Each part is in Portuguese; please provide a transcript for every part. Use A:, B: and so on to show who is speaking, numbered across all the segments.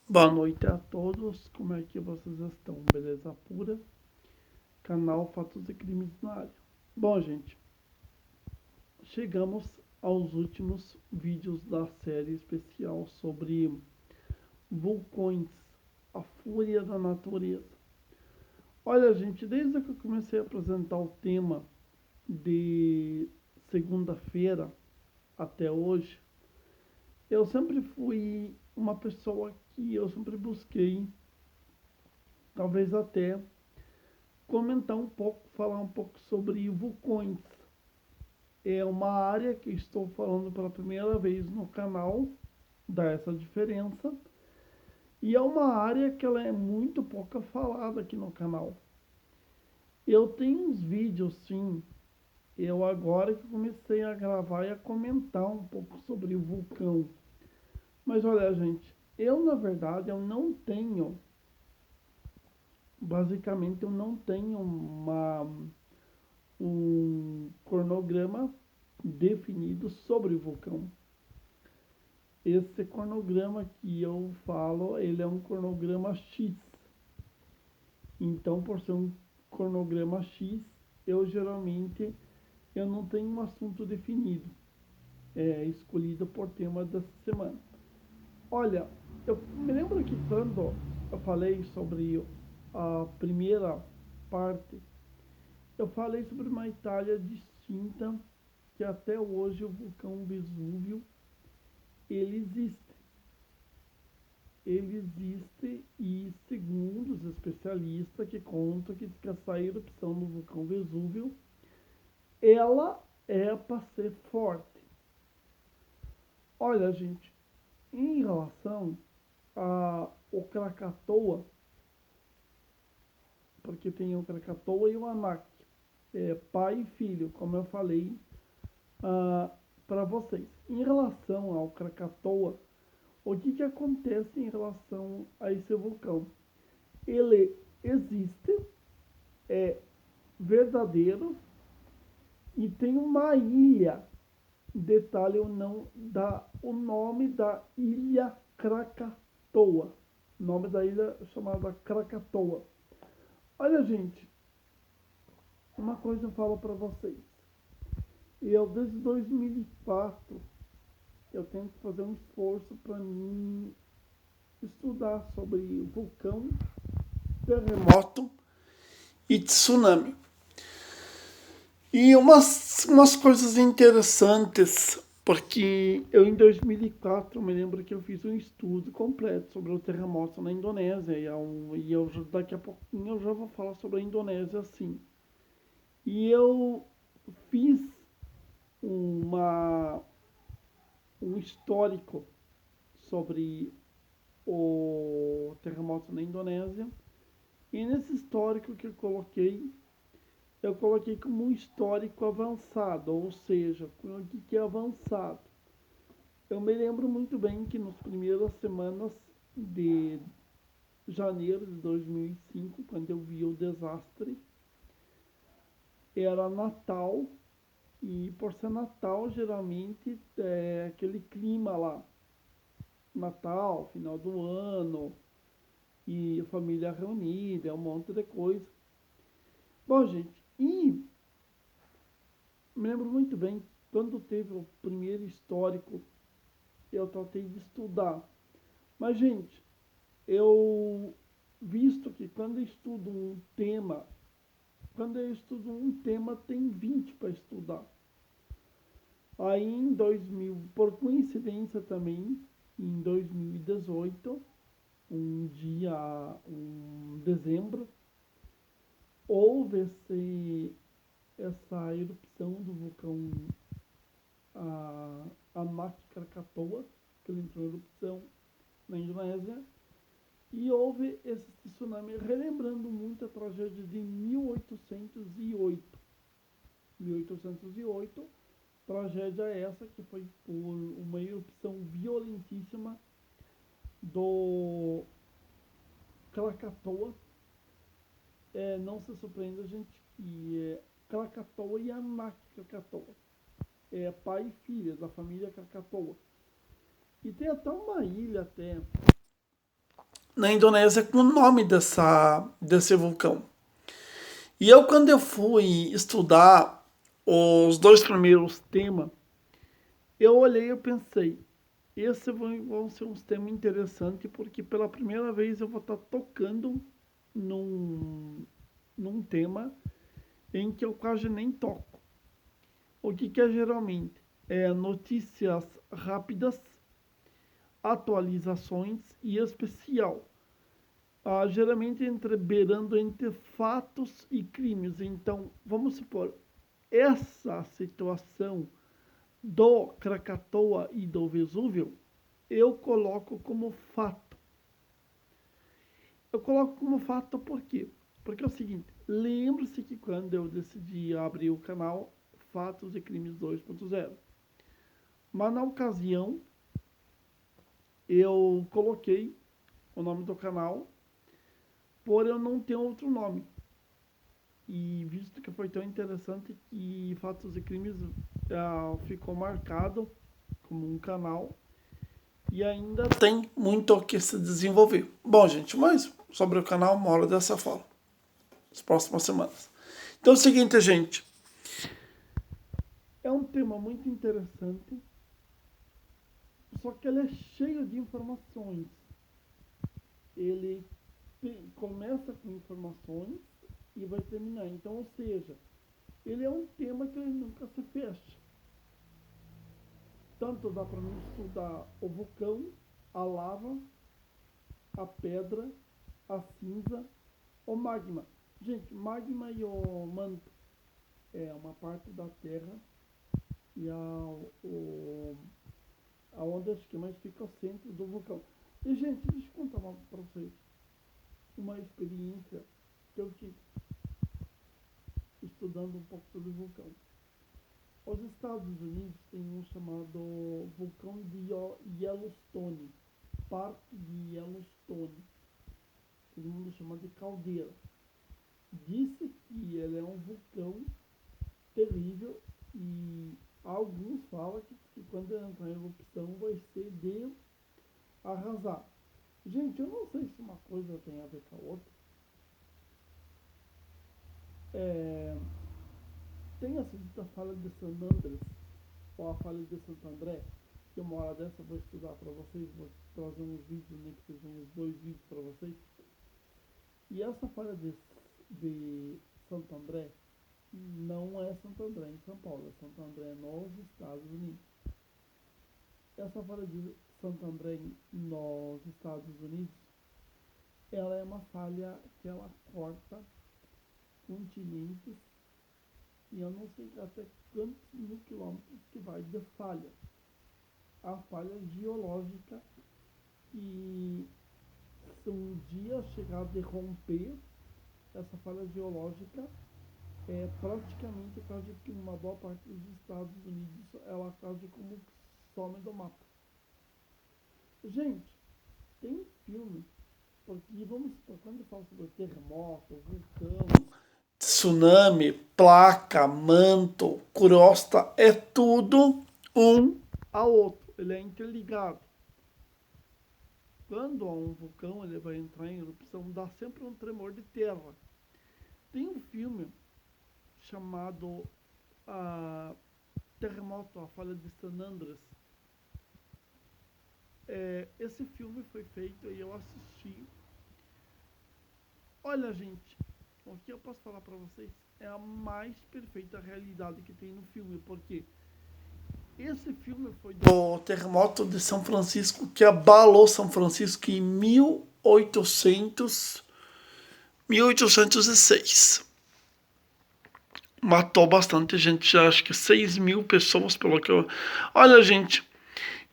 A: Boa noite a todos, como é que vocês estão? Beleza pura? Canal Fatos e Crimes na área. Bom, gente, chegamos aos últimos vídeos da série especial sobre vulcões, a fúria da natureza. Olha, gente, desde que eu comecei a apresentar o tema de segunda-feira até hoje, eu sempre fui uma pessoa que eu sempre busquei, talvez até comentar um pouco, falar um pouco sobre vulcões. É uma área que estou falando pela primeira vez no canal, dá essa diferença. E é uma área que ela é muito pouco falada aqui no canal. Eu tenho uns vídeos, sim. Eu agora que comecei a gravar e a comentar um pouco sobre o vulcão. Mas olha, gente, eu na verdade eu não tenho, basicamente eu não tenho um cronograma definido sobre o vulcão. Esse cronograma que eu falo, ele é um cronograma X. Então, por ser um cronograma X, eu geralmente eu não tenho um assunto definido, escolhido por tema dessa semana. Olha, eu me lembro que quando eu falei sobre a primeira parte, eu falei sobre uma Itália distinta, que até hoje o vulcão Vesúvio ele existe. Ele existe e, segundo os especialistas que contam que essa erupção do vulcão Vesúvio, ela é para ser forte. Olha, gente, em relação ao Krakatoa, porque tem o Krakatoa e o Anak, pai e filho, como eu falei para vocês. Em relação ao Krakatoa, o que acontece em relação a esse vulcão? Ele existe, é verdadeiro e tem uma ilha. Detalhe o não dá o nome da ilha Krakatoa. O nome da ilha é chamada Krakatoa. Olha, gente, uma coisa eu falo para vocês. Eu desde 2004 eu tento fazer um esforço para mim estudar sobre vulcão, terremoto e tsunami. E umas coisas interessantes, porque eu em 2004 me lembro que eu fiz um estudo completo sobre o terremoto na Indonésia, daqui a pouquinho eu já vou falar sobre a Indonésia sim. E eu fiz uma, um histórico sobre o terremoto na Indonésia, e nesse histórico que eu coloquei como um histórico avançado, ou seja, o que é avançado? Eu me lembro muito bem que nas primeiras semanas de janeiro de 2005, quando eu vi o desastre, era Natal, e por ser Natal, geralmente é aquele clima lá, Natal, final do ano, e família reunida, um monte de coisa. Bom, gente, e me lembro muito bem, quando teve o primeiro histórico, eu tratei de estudar. Mas, gente, eu visto que quando eu estudo um tema, tem 20 para estudar. Aí em 2000, por coincidência também, em 2018, um dezembro, houve essa erupção do vulcão Anak Krakatoa, que ele entrou em erupção na Indonésia, e houve esse tsunami, relembrando muito a tragédia de 1808. 1808, tragédia essa que foi por uma erupção violentíssima do Krakatoa. Não se surpreenda, gente, que Krakatoa e Anak Krakatoa. Pai e filha da família Krakatoa. E tem até uma ilha até na Indonésia com o nome desse vulcão. E eu, quando eu fui estudar os dois primeiros temas, eu olhei e pensei, esses vão ser uns temas interessantes, porque pela primeira vez eu vou estar tocando num tema em que eu quase nem toco. O que é geralmente? É notícias rápidas, atualizações e especial. Geralmente beirando entre fatos e crimes. Então, vamos supor, essa situação do Krakatoa e do Vesúvio, eu coloco como fato. Eu coloco como fato por quê? Porque é o seguinte, lembre-se que quando eu decidi abrir o canal Fatos e Crimes 2.0, mas na ocasião eu coloquei o nome do canal por eu não ter outro nome. E visto que foi tão interessante que Fatos e Crimes ficou marcado como um canal e ainda tem muito o que se desenvolver. Bom, gente, mas sobre o canal, uma hora dessa fala. Nas próximas semanas. Então é o seguinte, gente. É um tema muito interessante, só que ele é cheio de informações. Ele começa com informações e vai terminar. Então, ou seja, ele é um tema que ele nunca se fecha. Tanto dá para mim estudar o vulcão, a lava, a pedra, a cinza, o magma. Gente, magma e o manto é uma parte da Terra e aonde acho que mais fica o centro do vulcão. E, gente, deixa eu contar para vocês uma experiência que eu tive estudando um pouco sobre o vulcão. Os Estados Unidos têm um chamado vulcão de Yellowstone, Parque de Yellowstone, todo mundo chama de caldeira. Disse que ele é um vulcão terrível e alguns falam que quando ele entrar em erupção vai ser de arrasar. Gente, eu não sei se uma coisa tem a ver com a outra. Tem essa dita falha de San Andrés, ou a falha de Santo André, que uma hora dessa eu vou estudar para vocês, vou trazer uns vídeos, nem que sejam uns 2 vídeos para vocês. E essa falha de Santo André não é Santo André em São Paulo, é Santo André nos Estados Unidos. Essa falha de Santo André nos Estados Unidos, ela é uma falha que ela corta continentes e eu não sei até quantos mil quilômetros que vai de falha. A falha geológica que se um dia chegar a romper essa falha geológica, praticamente quase que uma boa parte dos Estados Unidos ela quase como some do mapa. Gente, tem um filme, porque vamos supor, quando eu falo sobre terremoto, vulcão, tsunami, placa, manto, crosta, é tudo um ao outro, ele é interligado. Quando há um vulcão ele vai entrar em erupção, dá sempre um tremor de terra. Tem um filme chamado Terremoto, a Falha de San Andrés. Esse filme foi feito e eu assisti. Olha, gente, o que eu posso falar para vocês é a mais perfeita realidade que tem no filme, porque esse filme foi do terremoto de São Francisco, que abalou São Francisco em 1806. Matou bastante gente, já acho que 6.000 pessoas, pelo que eu... Olha, gente,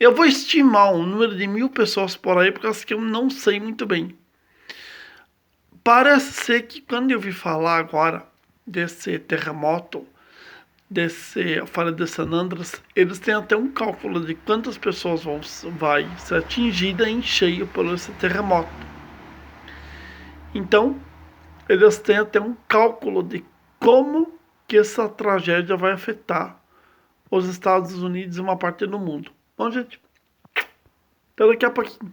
A: eu vou estimar um número de 1.000 pessoas por aí, porque acho que eu não sei muito bem. Parece ser que quando eu vi falar agora desse terremoto, desse falha de San Andrés, eles têm até um cálculo de quantas pessoas vai ser atingida em cheio por esse terremoto. Então, eles têm até um cálculo de como que essa tragédia vai afetar os Estados Unidos e uma parte do mundo. Bom, gente, até daqui a pouquinho.